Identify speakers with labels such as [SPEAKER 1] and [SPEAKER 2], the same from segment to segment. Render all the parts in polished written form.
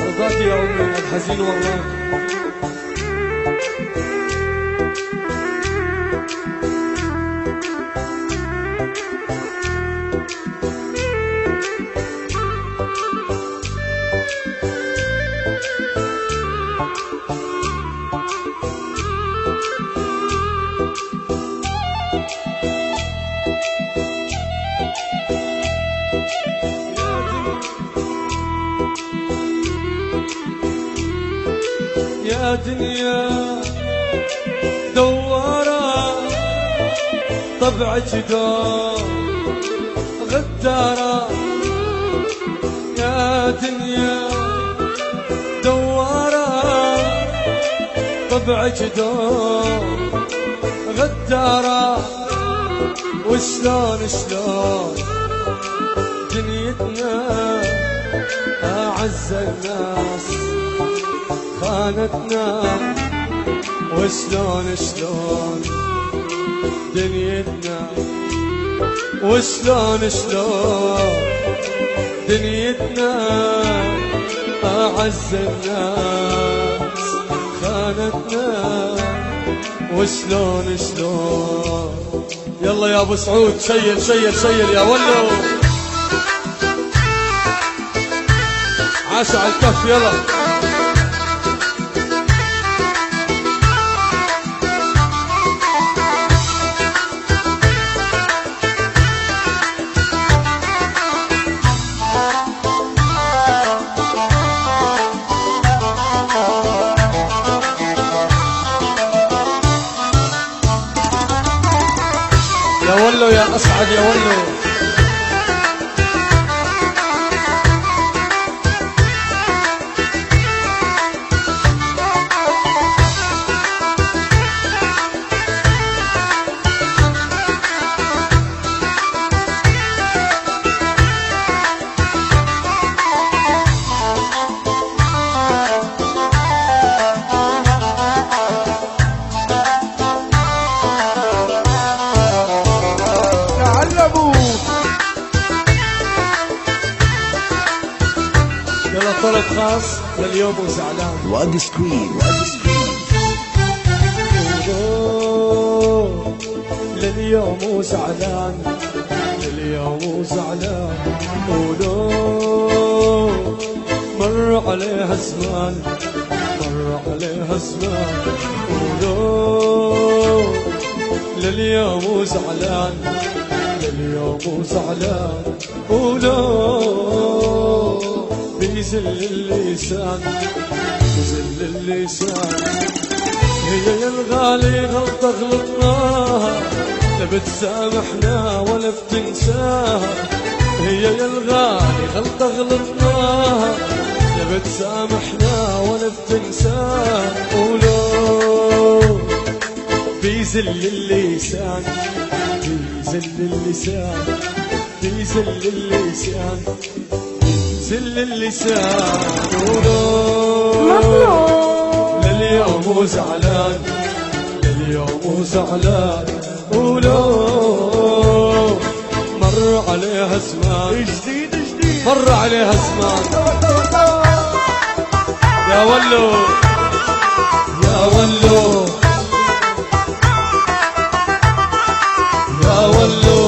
[SPEAKER 1] رضاتي يا أمي الحزين والله. يا دنيا دوارة طبعك دور غدارة، يا دنيا دوارة طبعك دور غدارة. وشلون شلون دنيتنا أعز الناس خانتنا، وشلون شلون دنيتنا، وشلون شلون دنيتنا أعز الناس خانتنا، وشلون شلون. يلا يا ابو سعود شيل شيل شيل يا ولو، عاش على الكف يلا. يا ولو يا أسعد يا ولو. يلا طلب خاص لليوم وزعلان.
[SPEAKER 2] وادي سكرين
[SPEAKER 1] لليوم وزعلان، لليوم وزعلان. ولو مر عليها زمان، مر عليها زمان. ولو لليوم وزعلان، لليوم وزعلان. ولو بيزل اللسان، بيزل اللسان. هي يا الغالي غلطة غلطناها، لا بتسامحنا ولا بتنساها. هي يا الغالي غلطة غلطناها، لا بتسامحنا ولا بتنساها. ولو بيزل اللسان، بيزل اللسان، بيزل اللسان، زل اللسان. ولو لليوم وزعلان، لليوم وزعلان. ولو مر عليها زمان،
[SPEAKER 2] جديد جديد
[SPEAKER 1] مر عليها زمان. يا ولو يا ولو يا ولو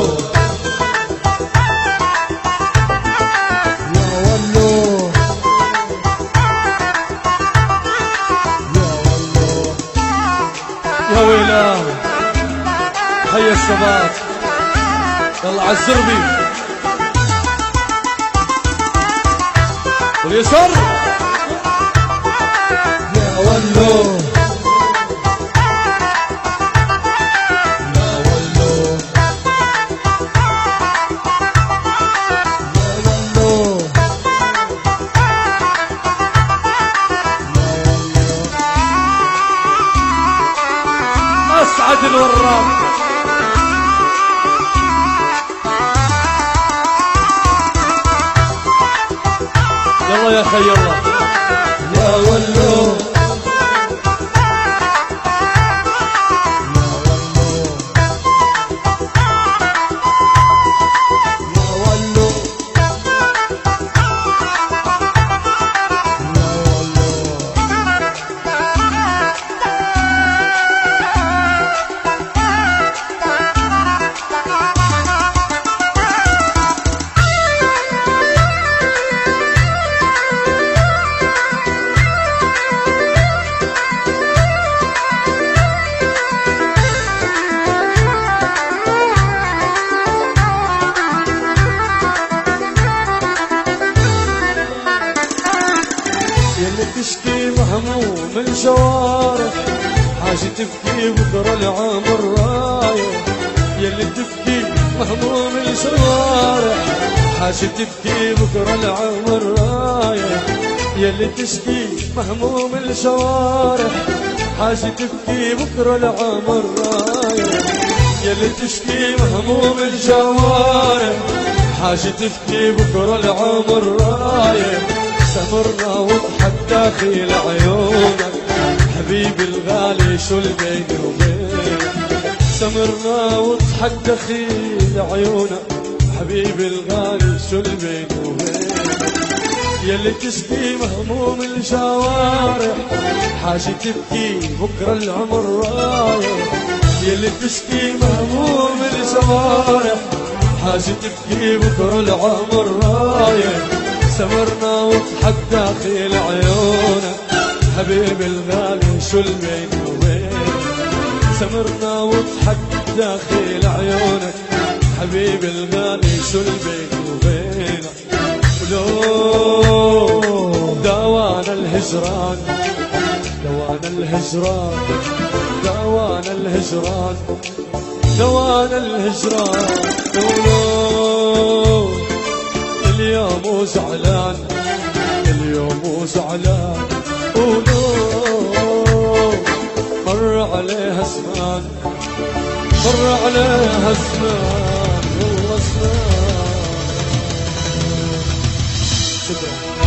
[SPEAKER 1] يا ويلاه. حي الشباب يلا عالزربي واليسار. يا ولو يا ولو يا ولو أسعد الوراق. يلا يا خي الله. يا ولو يا ولو الشوارع حاجة تبكي بكرة العمر رايح يلي تبكي مهموم الشوارع حاجة تبكي بكرة العمر رايح يلي تشكي مهموم الشوارع حاجة تبكي بكرة العمر رايح يلي تشكي مهموم الشوارع حاجة تبكي بكرة العمر رايح سمرنا واضحك داخل عيونك حبيبي الغالي شو البيني وبينك سمرنا واضحك داخل عيونك حبيبي الغالي شو البيني وبينك يلي تشكي مهموم الشوارع حاجة تبكي بكرة العمر رايح يلي تشكي مهموم الشوارع حاجة تبكي بكرة العمر رايح سمرنا واضحك داخل عيونك حبيبي الغالي شو البيني وبينك سمرنا واضحك داخل عيونك حبيبي الغالي شو البيني وبينك ولو دوانا الهجران دوانا الهجران دوانا الهجران دوانا الهجران ولو اليوم زعلان اليوم زعلان ولو مر عليها زمان مر عليها زمان والله زمان شكرا